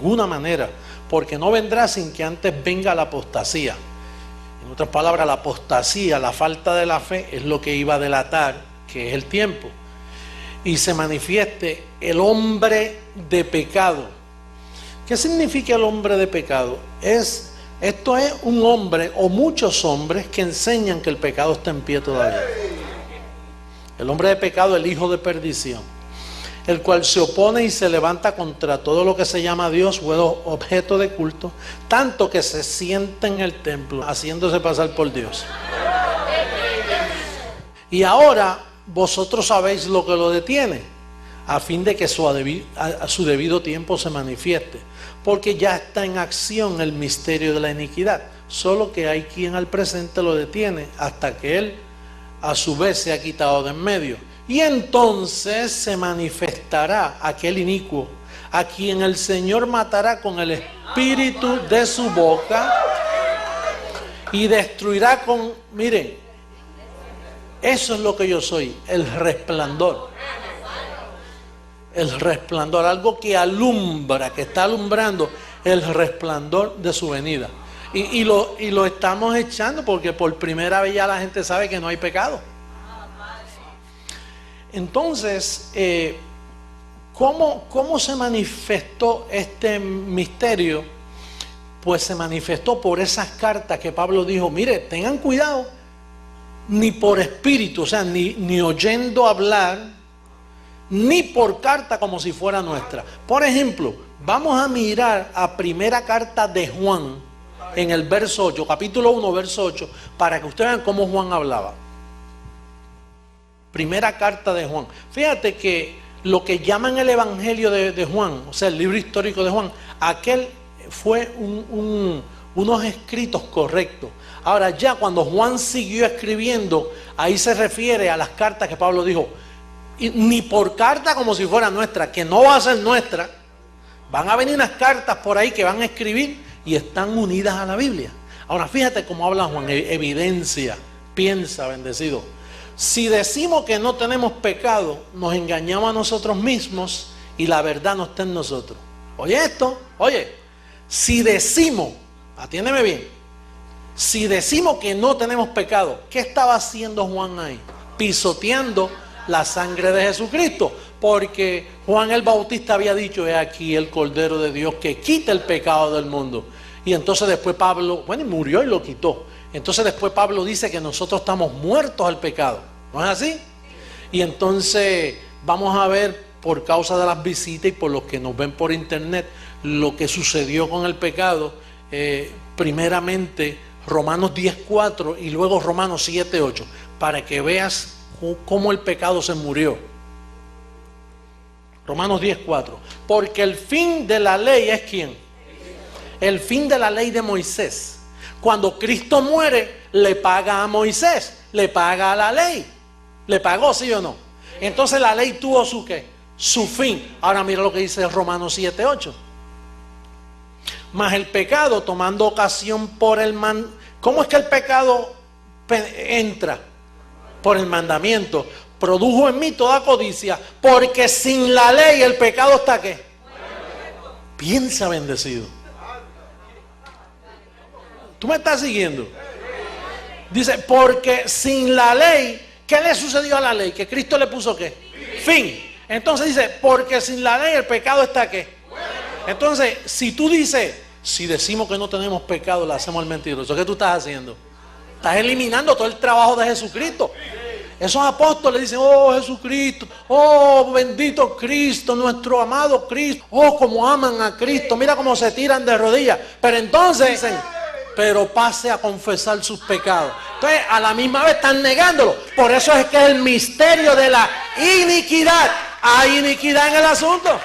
ninguna manera, porque no vendrá sin que antes venga la apostasía. En otras palabras, la apostasía, la falta de la fe, es lo que iba a delatar que es el tiempo. Y se manifieste el hombre de pecado. ¿Qué significa el hombre de pecado? Esto es un hombre o muchos hombres que enseñan que el pecado está en pie todavía. El hombre de pecado, el hijo de perdición, el cual se opone y se levanta contra todo lo que se llama Dios o objeto de culto, tanto que se sienta en el templo haciéndose pasar por Dios. Y ahora vosotros sabéis lo que lo detiene, a fin de que a su debido tiempo se manifieste, porque ya está en acción el misterio de la iniquidad, solo que hay quien al presente lo detiene hasta que él a su vez se ha quitado de en medio. Y entonces se manifestará aquel inicuo, a quien el Señor matará con el espíritu de su boca y destruirá con, miren, eso es lo que yo soy, el resplandor. El resplandor, algo que alumbra, que está alumbrando el resplandor de su venida. Y lo estamos echando porque por primera vez ya la gente sabe que no hay pecado. Entonces, ¿cómo se manifestó este misterio? Pues se manifestó por esas cartas que Pablo dijo, mire, tengan cuidado, ni por espíritu, o sea, ni oyendo hablar, ni por carta como si fuera nuestra. Por ejemplo, vamos a mirar a primera carta de Juan, en el verso 8, capítulo 1, verso 8, para que ustedes vean cómo Juan hablaba. Primera carta de Juan. Fíjate que lo que llaman el Evangelio de Juan, o sea, el libro histórico de Juan, aquel fue unos escritos correctos. Ahora ya cuando Juan siguió escribiendo, ahí se refiere a las cartas que Pablo dijo, y ni por carta como si fuera nuestra, que no va a ser nuestra. Van a venir unas cartas por ahí que van a escribir y están unidas a la Biblia. Ahora fíjate cómo habla Juan, evidencia, piensa, bendecido. Si decimos que no tenemos pecado, nos engañamos a nosotros mismos y la verdad no está en nosotros. Oye esto, oye, si decimos, atiéndeme bien, si decimos que no tenemos pecado, ¿qué estaba haciendo Juan ahí? Pisoteando la sangre de Jesucristo, porque Juan el Bautista había dicho, he aquí el Cordero de Dios que quita el pecado del mundo. Y entonces después Pablo, bueno, murió y lo quitó. Entonces después Pablo dice que nosotros estamos muertos al pecado, ¿no es así? Y entonces vamos a ver, por causa de las visitas y por los que nos ven por internet, lo que sucedió con el pecado, primeramente Romanos 10:4 y luego Romanos 7:8, para que veas cómo el pecado se murió. Romanos 10:4. Porque el fin de la ley es ¿quién? El fin de la ley de Moisés. Cuando Cristo muere, le paga a Moisés, le paga a la ley. ¿Le pagó, sí o no? Entonces la ley tuvo su ¿qué? Su fin. Ahora mira lo que dice Romanos 7:8. Mas el pecado, tomando ocasión por el ¿cómo es que el pecado entra? Por el mandamiento. Produjo en mí toda codicia, porque sin la ley el pecado está ¿qué? Piensa, bendecido. ¿Tú me estás siguiendo? Dice, porque sin la ley, ¿qué le sucedió a la ley? Que Cristo le puso ¿qué? Fin. Entonces dice, porque sin la ley el pecado está ¿qué? Entonces, si tú dices, si decimos que no tenemos pecado, le hacemos el mentiroso, ¿qué tú estás haciendo? Estás eliminando todo el trabajo de Jesucristo. Esos apóstoles dicen, oh Jesucristo, oh bendito Cristo, nuestro amado Cristo, oh como aman a Cristo, mira cómo se tiran de rodillas. Pero entonces dicen, pero pase a confesar sus pecados. Entonces a la misma vez están negándolo. Por eso es que es el misterio de la iniquidad. Hay iniquidad en el asunto.